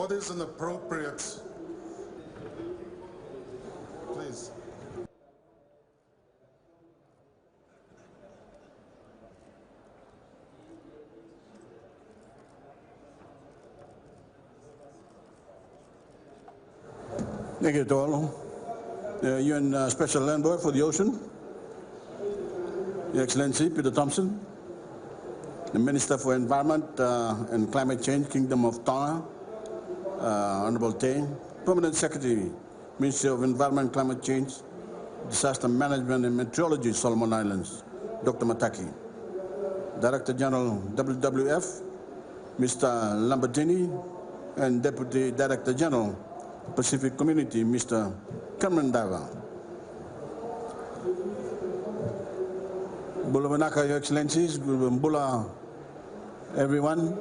What is an appropriate... Please. Thank you to all. UN Special Envoy for the Ocean, Your Excellency Peter Thomson, the Minister for Environment and Climate Change, Kingdom of Tonga, Honorable Tay, Permanent Secretary, Ministry of Environment, Climate Change, Disaster Management and Meteorology, Solomon Islands, Dr. Mataki, Director General WWF, Mr. Lambertini, and Deputy Director General, Pacific Community, Mr. Cameron Dava. Bula Manaka, Your Excellencies, Bula everyone,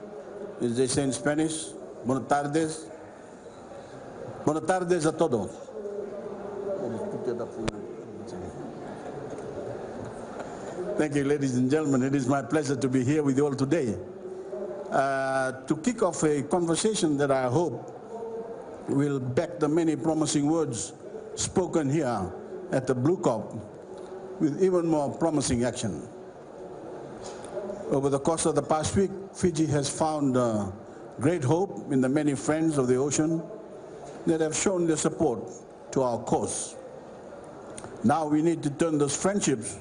as they say in Spanish, buenas tardes. Buenas tardes a todos. Thank you, ladies and gentlemen. It is my pleasure to be here with you all today to kick off a conversation that I hope will back the many promising words spoken here at the Blue COP with even more promising action. Over the course of the past week, Fiji has found great hope in the many friends of the ocean that have shown their support to our cause. Now we need to turn those friendships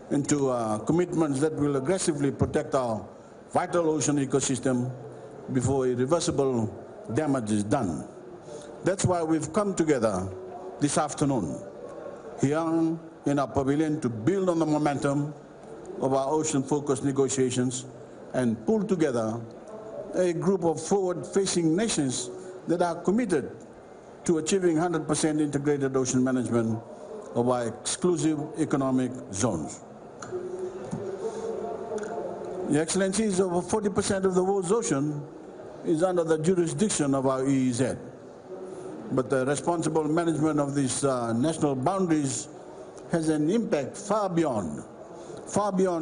into commitments that will aggressively protect our vital ocean ecosystem before irreversible damage is done. That's why we've come together this afternoon here in our pavilion to build on the momentum of our ocean-focused negotiations and pull together a group of forward-facing nations that are committed to achieving 100% integrated ocean management of our exclusive economic zones. Your Excellencies, over 40% of the world's ocean is under the jurisdiction of our EEZ. But the responsible management of these national boundaries has an impact far beyond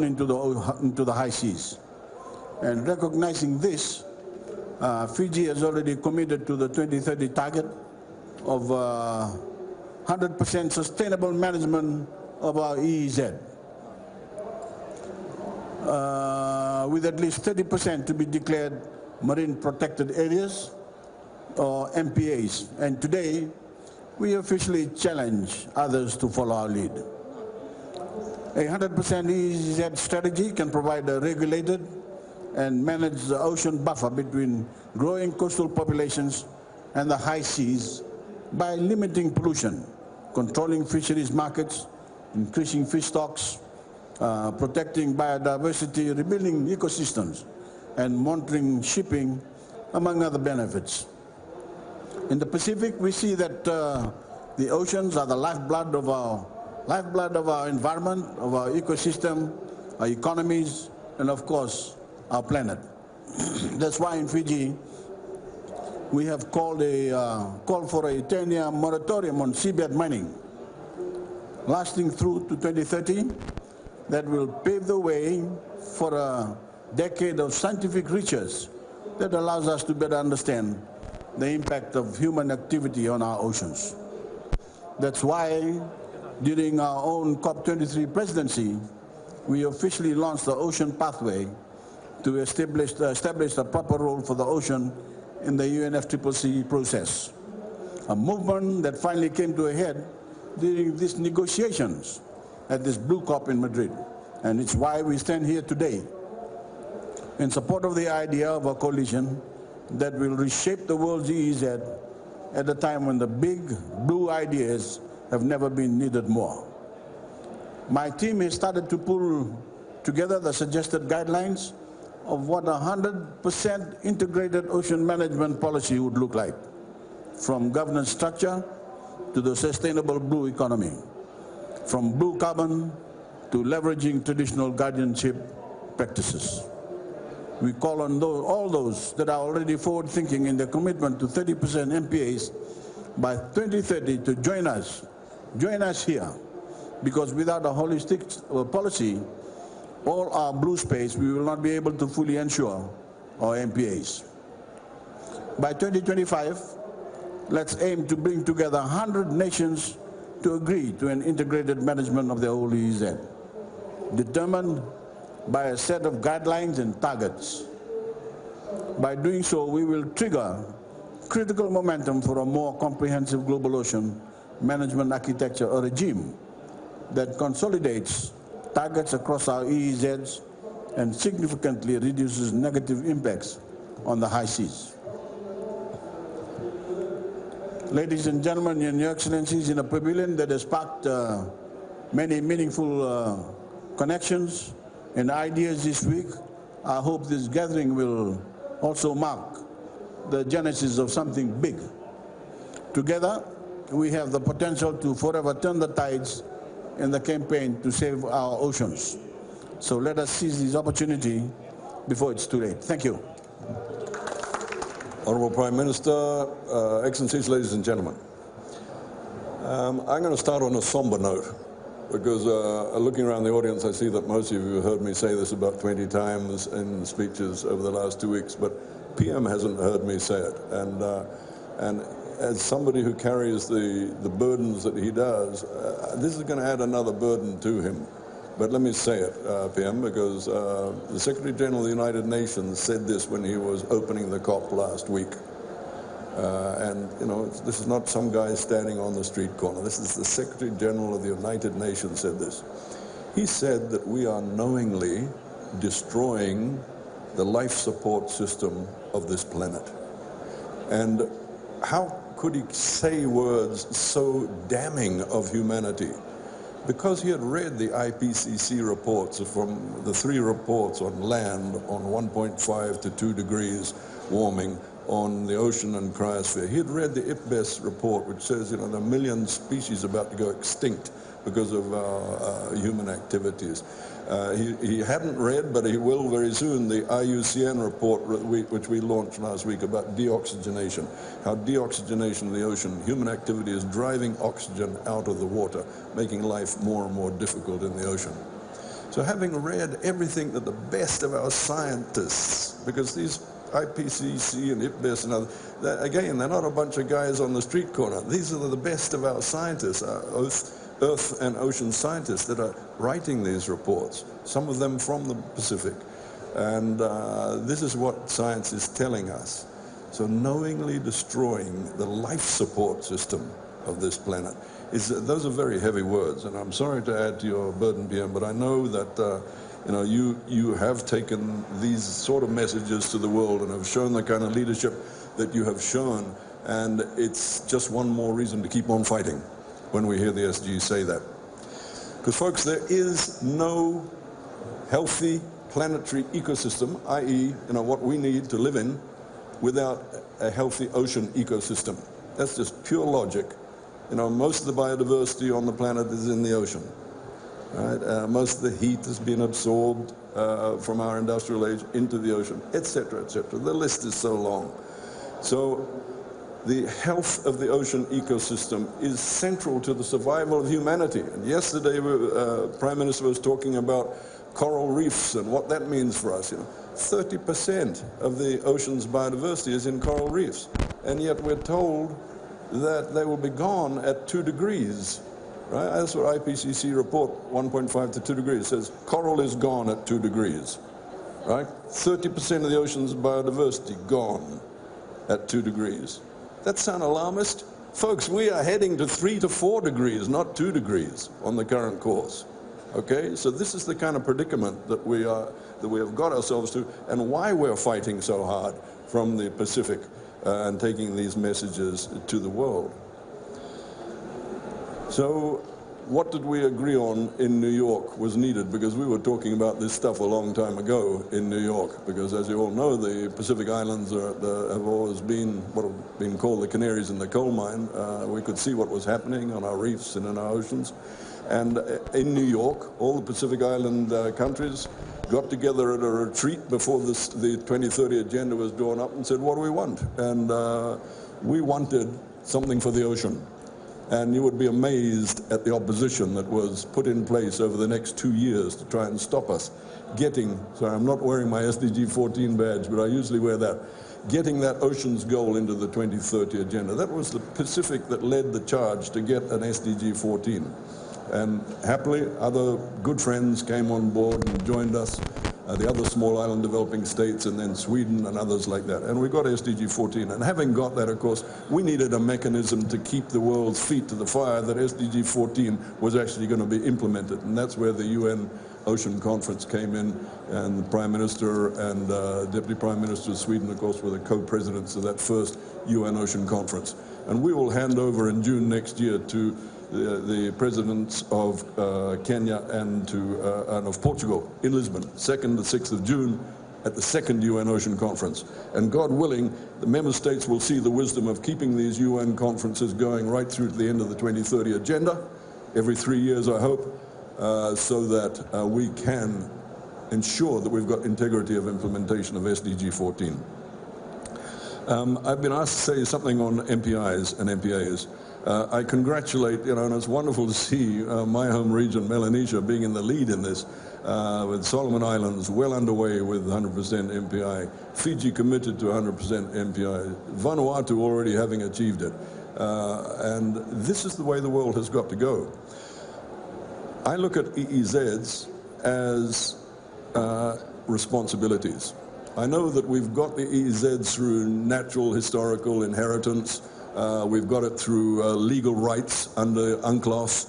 into the high seas. And recognizing this, Fiji has already committed to the 2030 target of 100% sustainable management of our EEZ, with at least 30% to be declared marine protected areas, or MPAs, and today we officially challenge others to follow our lead. A 100% EEZ strategy can provide a regulated and managed ocean buffer between growing coastal populations and the high seas by limiting pollution, controlling fisheries markets, increasing fish stocks, protecting biodiversity, rebuilding ecosystems, and monitoring shipping, among other benefits. In the Pacific, we see that the oceans are the lifeblood of our environment, of our ecosystem, our economies, and of course, our planet. That's why in Fiji, we have called for a 10-year moratorium on seabed mining, lasting through to 2030, that will pave the way for a decade of scientific research that allows us to better understand the impact of human activity on our oceans. That's why, during our own COP23 presidency, we officially launched the Ocean Pathway to establish a proper role for the ocean in the UNFCCC process, a movement that finally came to a head during these negotiations at this Blue COP in Madrid. And it's why we stand here today in support of the idea of a coalition that will reshape the world's EEZ at a time when the big blue ideas have never been needed more. My team has started to pull together the suggested guidelines of what 100% integrated ocean management policy would look like, from governance structure to the sustainable blue economy, from blue carbon to leveraging traditional guardianship practices. We call on all those that are already forward-thinking in their commitment to 30% MPAs by 2030 to join us here, because without a holistic policy, all our blue space, we will not be able to fully ensure our MPAs. By 2025, let's aim to bring together 100 nations to agree to an integrated management of the whole EEZ, determined by a set of guidelines and targets. By doing so, we will trigger critical momentum for a more comprehensive global ocean management architecture or regime that consolidates targets across our EEZs and significantly reduces negative impacts on the high seas. Ladies and gentlemen, and Your Excellencies, in a pavilion that has sparked many meaningful connections and ideas this week, I hope this gathering will also mark the genesis of something big. Together, we have the potential to forever turn the tides in the campaign to save our oceans. So let us seize this opportunity before it's too late. Thank you. Honourable Prime Minister, Excellencies, ladies and gentlemen. I'm going to start on a somber note because looking around the audience, I see that most of you have heard me say this about 20 times in speeches over the last 2 weeks, but PM hasn't heard me say it. And as somebody who carries the burdens that he does, this is going to add another burden to him. But let me say it, PM, because the Secretary General of the United Nations said this when he was opening the COP last week. And, you know, this is not some guy standing on the street corner. This is the Secretary General of the United Nations said this. He said that we are knowingly destroying the life support system of this planet. And how could he say words so damning of humanity? Because he had read the IPCC reports from the 3 reports on land on 1.5 to 2 degrees warming, on the ocean and cryosphere. He had read the IPBES report, which says, you know, there are 1 million species about to go extinct because of human activities. He hadn't read, but he will very soon, the IUCN report which we launched last week about deoxygenation, how deoxygenation of the ocean, human activity is driving oxygen out of the water, making life more and more difficult in the ocean. So having read everything that the best of our scientists, because these IPCC and IPBES and others, again, they're not a bunch of guys on the street corner. These are the best of our scientists, our Earth and ocean scientists that are writing these reports, some of them from the Pacific. And this is what science is telling us. So knowingly destroying the life support system of this planet, those are very heavy words. And I'm sorry to add to your burden, PM, but I know that you know, you have taken these sort of messages to the world and have shown the kind of leadership that you have shown. And it's just one more reason to keep on fighting when we hear the SG say that. Because folks, there is no healthy planetary ecosystem, i.e., you know, what we need to live in, without a healthy ocean ecosystem. That's just pure logic. You know, most of the biodiversity on the planet is in the ocean. Right? Most of the heat has been absorbed from our industrial age into the ocean, etc., etc. The list is so long. So the health of the ocean ecosystem is central to the survival of humanity. And yesterday, Prime Minister was talking about coral reefs and what that means for us. You know, 30% of the ocean's biodiversity is in coral reefs, and yet we're told that they will be gone at 2 degrees. Right? That's what IPCC report 1.5 to 2 degrees says. Coral is gone at 2 degrees. Right? 30% of the ocean's biodiversity gone at 2 degrees. That sound alarmist? Folks, we are heading to 3 to 4 degrees, not 2 degrees on the current course. Okay? So this is the kind of predicament that we have got ourselves to, and why we're fighting so hard from the Pacific and taking these messages to the world. So what did we agree on in New York was needed, because we were talking about this stuff a long time ago in New York, because as you all know, the Pacific Islands have always been what have been called the canaries in the coal mine. We could see what was happening on our reefs and in our oceans. And in New York, all the Pacific Island countries got together at a retreat before the 2030 agenda was drawn up and said, what do we want? And we wanted something for the ocean. And you would be amazed at the opposition that was put in place over the next 2 years to try and stop us getting, sorry, I'm not wearing my SDG 14 badge, but I usually wear that, getting that oceans goal into the 2030 agenda. That was the Pacific that led the charge to get an SDG 14. And happily, other good friends came on board and joined us, the other small island developing states, and then Sweden and others like that. And we got SDG 14. And having got that, of course, we needed a mechanism to keep the world's feet to the fire that SDG 14 was actually going to be implemented. And that's where the UN Ocean Conference came in, and the Prime Minister and Deputy Prime Minister of Sweden, of course, were the co-presidents of that first UN Ocean Conference. And we will hand over in June next year to the presidents of Kenya and of Portugal in Lisbon, 2nd to 6th of June, at the second UN Ocean Conference. And God willing, the member states will see the wisdom of keeping these UN conferences going right through to the end of the 2030 agenda, every 3 years, I hope, so that we can ensure that we've got integrity of implementation of SDG 14. I've been asked to say something on MPIs and MPAs. I congratulate, and it's wonderful to see my home region, Melanesia, being in the lead in this, with Solomon Islands well underway with 100% MPI, Fiji committed to 100% MPI, Vanuatu already having achieved it. And this is the way the world has got to go. I look at EEZs as responsibilities. I know that we've got the EEZs through natural historical inheritance. We've got it through legal rights under UNCLOS.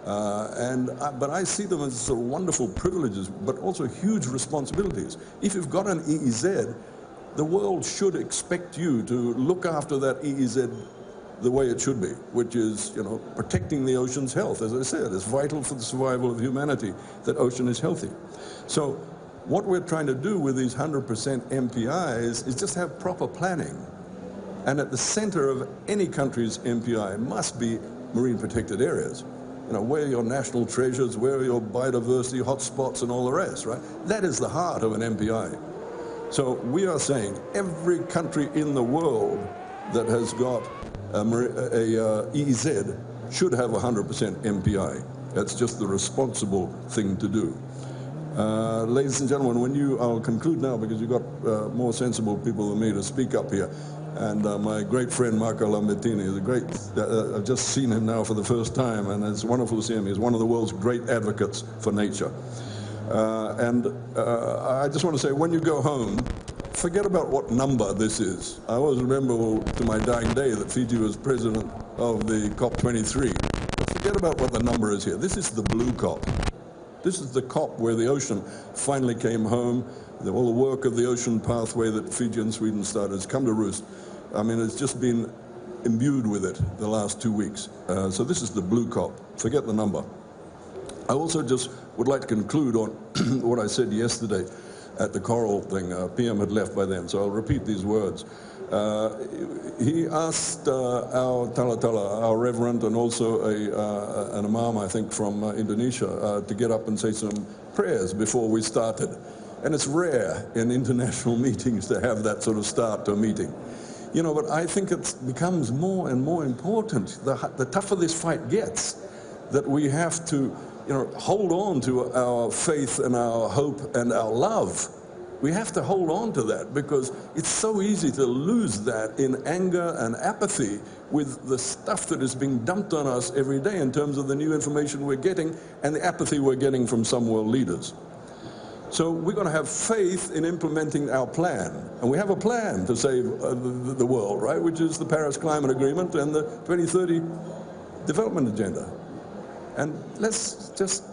But I see them as sort of wonderful privileges, but also huge responsibilities. If you've got an EEZ, the world should expect you to look after that EEZ the way it should be, which is, protecting the ocean's health. As I said, it's vital for the survival of humanity that ocean is healthy. So what we're trying to do with these 100% MPIs is just have proper planning. And at the center of any country's MPI must be marine protected areas. Where are your national treasures, where are your biodiversity hotspots and all the rest, right? That is the heart of an MPI. So we are saying every country in the world that has got a EEZ should have 100% MPI. That's just the responsible thing to do. Ladies and gentlemen, I'll conclude now because you've got more sensible people than me to speak up here. And my great friend Marco Lambertini is a great, I've just seen him now for the first time, and it's wonderful to see him. He's one of the world's great advocates for nature. I just want to say, when you go home, forget about what number this is. I always remember to my dying day that Fiji was president of the COP23. But forget about what the number is here. This is the blue COP. This is the COP where the ocean finally came home. All the work of the ocean pathway that Fiji and Sweden started has come to roost. I mean, it's just been imbued with it the last 2 weeks. So this is the blue COP. Forget the number. I also just would like to conclude on what I said yesterday at the coral thing. PM had left by then, so I'll repeat these words. He asked our Talatala, our reverend, and also an imam, I think, from Indonesia, to get up and say some prayers before we started. And it's rare in international meetings to have that sort of start to a meeting. But I think it becomes more and more important, the tougher this fight gets, that we have to hold on to our faith and our hope and our love. We have to hold on to that because it's so easy to lose that in anger and apathy with the stuff that is being dumped on us every day in terms of the new information we're getting and the apathy we're getting from some world leaders. So we're going to have faith in implementing our plan. And we have a plan to save the world, right, which is the Paris Climate Agreement and the 2030 Development Agenda. And let's just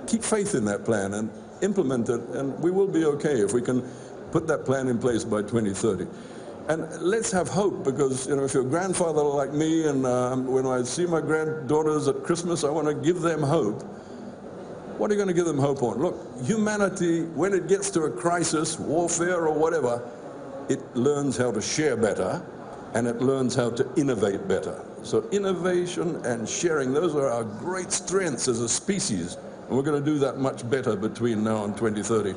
keep faith in that plan and implement it, and we will be okay if we can put that plan in place by 2030. And let's have hope, because if you're a grandfather like me, and when I see my granddaughters at Christmas, I want to give them hope. What are you going to give them hope on? Look, humanity, when it gets to a crisis, warfare or whatever, it learns how to share better, and it learns how to innovate better. So innovation and sharing, those are our great strengths as a species. And we're going to do that much better between now and 2030.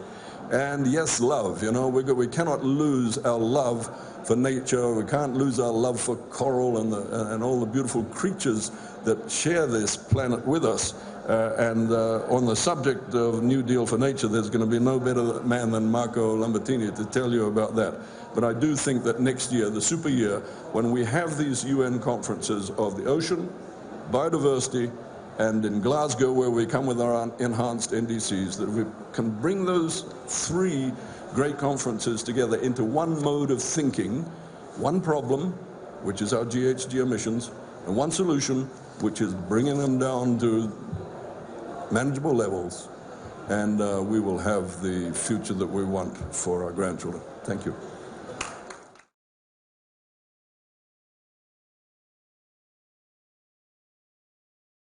And yes, love, we cannot lose our love for nature. We can't lose our love for coral and all the beautiful creatures that share this planet with us. On the subject of New Deal for Nature, there's going to be no better man than Marco Lambertini to tell you about that. But I do think that next year, the super year, when we have these UN conferences of the ocean, biodiversity, and in Glasgow, where we come with our enhanced NDCs, that we can bring those three great conferences together into one mode of thinking, one problem, which is our GHG emissions, and one solution, which is bringing them down to manageable levels, and we will have the future that we want for our grandchildren. Thank you.